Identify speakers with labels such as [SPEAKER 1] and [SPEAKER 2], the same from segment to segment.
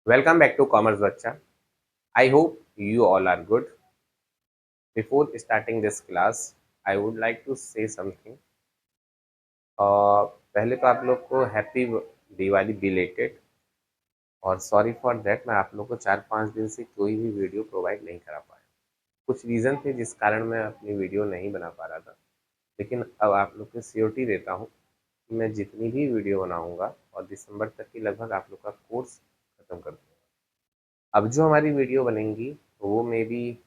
[SPEAKER 1] Welcome back to Commerce Bacha. I hope you all are good. Before starting this class, I would like to say something. पहले तो आप लोग को happy Diwali belated और sorry for that मैं आप लोग को 4-5 दिन से कोई भी वीडियो प्रोवाइड नहीं करा पाया। कुछ रीज़न थे जिस कारण मैं अपनी वीडियो नहीं बना पा रहा था, लेकिन अब आप लोग को श्योरिटी देता हूँ कि मैं जितनी भी वीडियो बनाऊँगा और दिसंबर तक की लगभग आप लोग का कोर्स ख़त्म कर दूँगा। अब जो हमारी वीडियो बनेंगी वो मे बी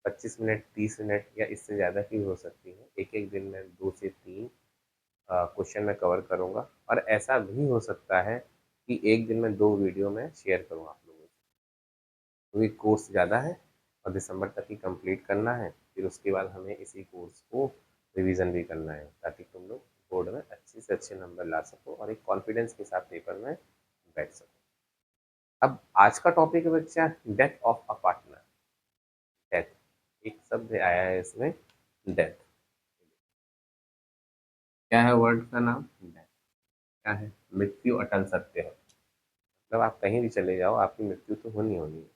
[SPEAKER 1] 25 मिनट 30 मिनट या इससे ज़्यादा की हो सकती है। एक एक दिन में 2 से 3 क्वेश्चन मैं कवर करूँगा और ऐसा भी हो सकता है कि एक दिन में 2 वीडियो मैं शेयर करूँ आप लोगों से, क्योंकि कोर्स ज़्यादा है और दिसंबर तक ही कंप्लीट करना है। फिर उसके बाद हमें इसी कोर्स को रिवीजन भी करना है ताकि तुम लोग बोर्ड में अच्छे से अच्छे नंबर ला सको और एक कॉन्फिडेंस के साथ पेपर में बैठ सको। अब आज का टॉपिक है बच्चा death of a partner. Death एक शब्द आया है इसमें, डेथ। क्या है वर्ड का नाम? डेथ। क्या है? मृत्यु अटल सत्य है। मतलब आप कहीं भी चले जाओ आपकी मृत्यु तो होनी होनी है।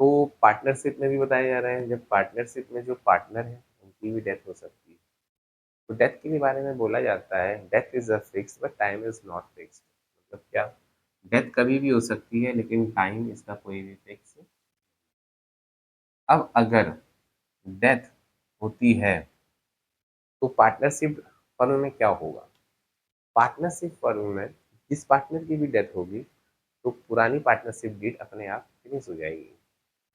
[SPEAKER 1] तो पार्टनरशिप में भी बताया जा रहा है जब पार्टनरशिप में जो पार्टनर है उनकी भी डेथ हो सकती है। तो डेथ के बारे में बोला जाता है death is a fix but time is not fix. मतलब क्या? डेथ कभी भी हो सकती है लेकिन टाइम इसका कोई भी फिक्स। अब अगर डेथ होती है तो पार्टनरशिप फर्म में क्या होगा? पार्टनरशिप फर्म में जिस पार्टनर की भी डेथ होगी तो पुरानी पार्टनरशिप डीड अपने आप फिनिश हो जाएगी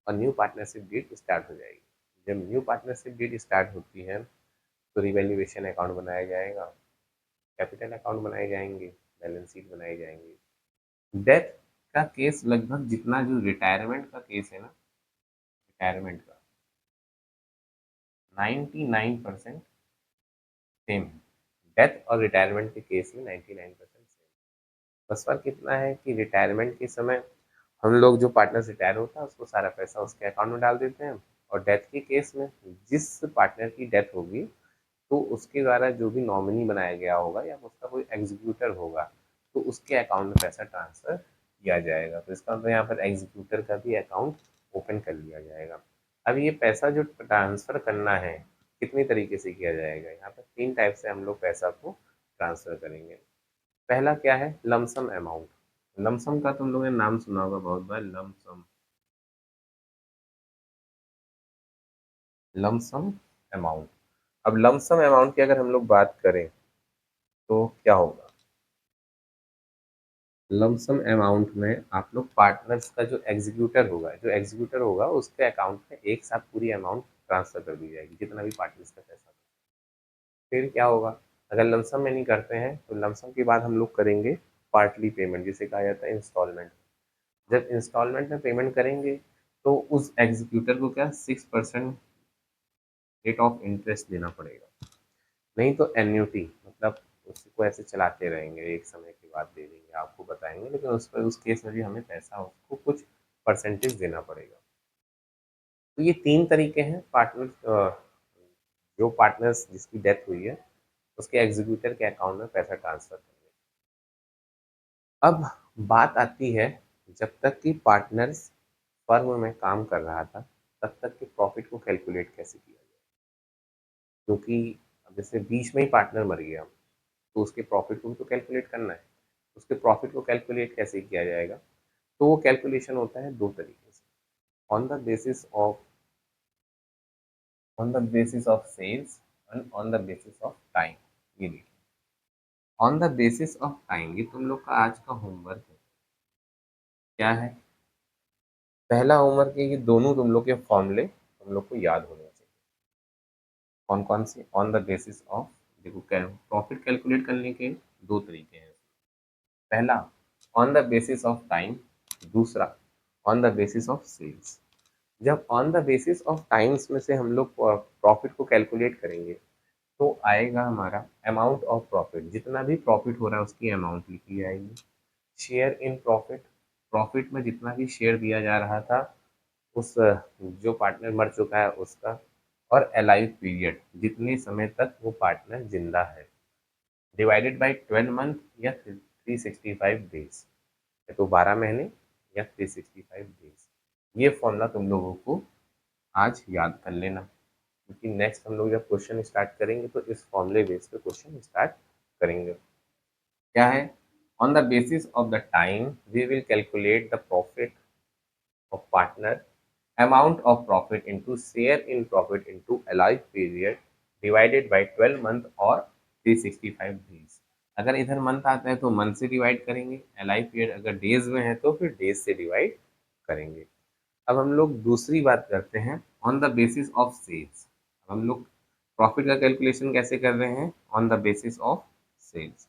[SPEAKER 1] और न्यू पार्टनरशिप डीड स्टार्ट हो जाएगी। जब न्यू पार्टनरशिप डीड स्टार्ट होती है तो रिवैल्यूएशन अकाउंट बनाया जाएगा, कैपिटल अकाउंट बनाए जाएंगे, बैलेंस शीट बनाई जाएंगी। डेथ का केस लगभग जितना जो रिटायरमेंट का केस है ना, रिटायरमेंट का 99% सेम है। डेथ और रिटायरमेंट के केस में 99% सेम। बस फर्क इतना है कि रिटायरमेंट के समय हम लोग जो पार्टनर रिटायर होता है उसको सारा पैसा उसके अकाउंट में डाल देते हैं और डेथ के केस में जिस पार्टनर की डेथ होगी तो उसके द्वारा जो भी नॉमिनी बनाया गया होगा या उसका कोई एग्जीक्यूटर होगा तो उसके अकाउंट में पैसा ट्रांसफर किया जाएगा। तो इसका मतलब यहाँ पर एग्जीक्यूटर का भी अकाउंट ओपन कर लिया जाएगा। अब ये पैसा जो ट्रांसफर करना है कितनी तरीके से किया जाएगा? यहाँ पर 3 टाइप से हम लोग पैसा को ट्रांसफर करेंगे। पहला क्या है? Lump sum amount. लमसम का तुम लोगों ने नाम सुना होगा बहुत बार, लमसम। Lump sum amount. अब लमसम अमाउंट की अगर हम लोग बात करें तो क्या होगा? लमसम अमाउंट में आप लोग पार्टनर्स का जो एग्जीक्यूटर होगा उसके अकाउंट में एक साथ पूरी अमाउंट ट्रांसफर कर दी जाएगी, जितना भी पार्टनर्स का पैसा। फिर क्या होगा? अगर लमसम में नहीं करते हैं तो लमसम के बाद हम लोग करेंगे पार्टली पेमेंट, जिसे कहा जाता है इंस्टॉलमेंट। जब इंस्टॉलमेंट में पेमेंट करेंगे तो उस एग्जीक्यूटर को क्या 6% रेट ऑफ इंटरेस्ट देना पड़ेगा। नहीं तो एन्युटी, मतलब उसको ऐसे चलाते रहेंगे, एक समय के बाद दे देंगे, आपको बताएंगे, लेकिन उस पर उस केस में भी हमें पैसा उसको कुछ परसेंटेज देना पड़ेगा। तो ये 3 तरीके हैं पार्टनर, जो पार्टनर्स जिसकी डेथ हुई है उसके एग्जीक्यूटर के अकाउंट में पैसा ट्रांसफर करने। अब बात आती है जब तक कि पार्टनर्स फर्म में काम कर रहा था तब तक के प्रॉफिट को कैलकुलेट कैसे किया जाए, क्योंकि अब जैसे बीच में ही पार्टनर मर गया तो उसके प्रॉफिट को भी तो कैलकुलेट करना है। उसके प्रॉफिट को कैलकुलेट कैसे किया जाएगा? तो वो कैलकुलेशन होता है 2 तरीके से। On the basis of sales and on the basis of time. ये देखिए, on the basis of time ये तुम लोग का आज का होमवर्क है। क्या है? पहला होमवर्क है, ये दोनों तुम लोग के फॉर्मूले तुम लोग को याद होने चाहिए। कौन कौन से? ऑन द बेसिस ऑफ, देखो प्रॉफिट कैलकुलेट करने के 2 तरीके हैं। पहला on the basis of time, दूसरा on the basis of sales. जब on the basis of times में से हम लोग प्रॉफिट को कैलकुलेट करेंगे तो आएगा हमारा अमाउंट ऑफ प्रॉफिट। जितना भी प्रॉफिट हो रहा है उसकी अमाउंट लिखी जाएगी। शेयर इन प्रॉफिट, प्रॉफिट में जितना भी शेयर दिया जा रहा था उस जो पार्टनर मर चुका है उसका, और अलाइव पीरियड, जितने समय तक वो पार्टनर जिंदा है, डिवाइडेड बाई 12 मंथ या 365 डेज, या तो 12 महीने या 365 डेज। ये फॉर्मूला तुम लोगों को आज याद कर लेना, क्योंकि नेक्स्ट हम लोग जब क्वेश्चन स्टार्ट करेंगे तो इस फॉर्मूले बेस पे क्वेश्चन स्टार्ट करेंगे। क्या है? On the basis of the time we will calculate the profit of partner, amount of profit into share in profit into alive period divided by 12 month और 365 days। अगर इधर मंथ आता है तो मंथ से डिवाइड करेंगे, अलाइव पीरियड अगर days में है तो फिर डेज से डिवाइड करेंगे। अब हम लोग दूसरी बात करते हैं, on the basis of sales. हम लोग प्रॉफिट का कैलकुलेशन कैसे कर रहे हैं? On the basis of sales.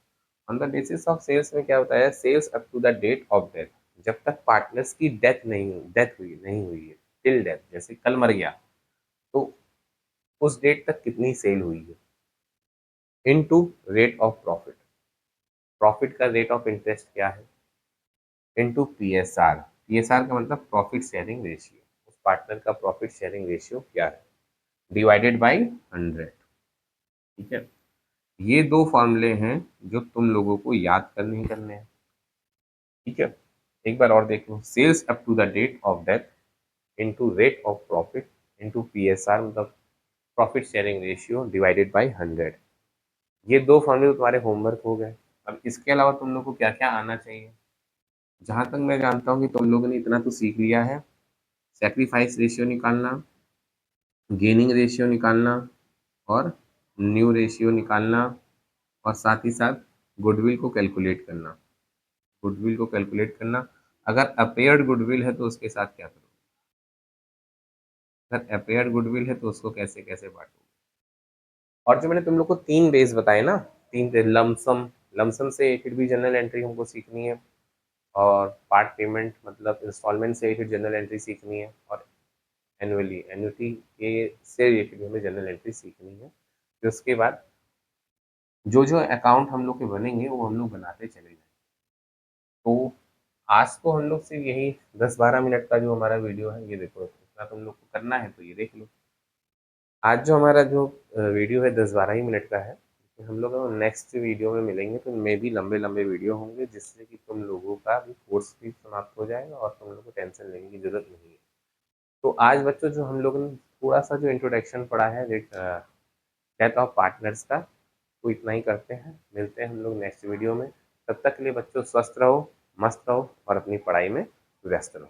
[SPEAKER 1] On the basis of sales में क्या होता है? Sales up to the date of death, जब तक पार्टनर्स की डेथ नहीं हुई है, टिल डेथ, जैसे कल मर गया तो उस डेट तक कितनी सेल हुई है, into rate of profit. Profit का रेट ऑफ इंटरेस्ट क्या है? Into PSR. पीएसआर का मतलब प्रॉफिट शेयरिंग रेशियो, उस पार्टनर का प्रॉफिट शेयरिंग रेशियो क्या है, डिवाइडेड बाई 100। ठीक है, ये दो फॉर्मूले हैं जो तुम लोगों को याद करने ही करने हैं। ठीक है, एक बार और देख लो, sales up to the date of death into rate of profit into PSR, मतलब profit sharing ratio divided by 100। ये दो फॉर्मूले तुम्हारे होमवर्क हो गए। अब इसके अलावा तुम लोग को क्या क्या आना चाहिए? जहां तक मैं जानता हूँ कि तुम लोगों ने इतना तो सीख लिया है, सेक्रीफाइस रेशियो निकालना, गेनिंग रेशियो निकालना, और न्यू रेशियो निकालना, और साथ ही साथ गुडविल को कैलकुलेट करना। गुडविल को कैलकुलेट करना, अगर अपेयर्ड गुडविल है तो उसके साथ क्या करोगे, अगर अपेयर्ड गुडविल है तो उसको कैसे कैसे बांटोगे। और जो मैंने तुम लोग को तीन बेस बताए ना, तीन लमसम, लमसम से फिर भी जनरल एंट्री हमको सीखनी है, और पार्ट पेमेंट मतलब इंस्टॉलमेंट से फिर जनरल एंट्री सीखनी है, और एनुअली एन्युटी के से रिलेटेड हमें जनरल एंट्री सीखनी है। फिर उसके बाद जो जो अकाउंट हम लोग के बनेंगे वो हम लोग बनाते चले जाएंगे। तो आज तो हम लोग से यही 10-12 मिनट का जो हमारा वीडियो है, ये देखो इतना तुम लोग को करना है तो ये देख लो। आज जो हमारा जो वीडियो है 10-12 ही मिनट का है। हम लोग नेक्स्ट वीडियो में मिलेंगे तो मे भी लंबे लंबे वीडियो होंगे, जिससे कि तुम लोगों का भी कोर्स भी समाप्त हो जाएगा और तुम लोग को टेंशन लेने की जरूरत नहीं है। तो आज बच्चों जो हम लोग ने थोड़ा सा जो इंट्रोडक्शन पढ़ा है डेथ ऑफ पार्टनर्स का, तो इतना ही करते हैं। मिलते हैं हम लोग नेक्स्ट वीडियो में। तब तक के लिए बच्चों स्वस्थ रहो, मस्त रहो और अपनी पढ़ाई में व्यस्त रहो।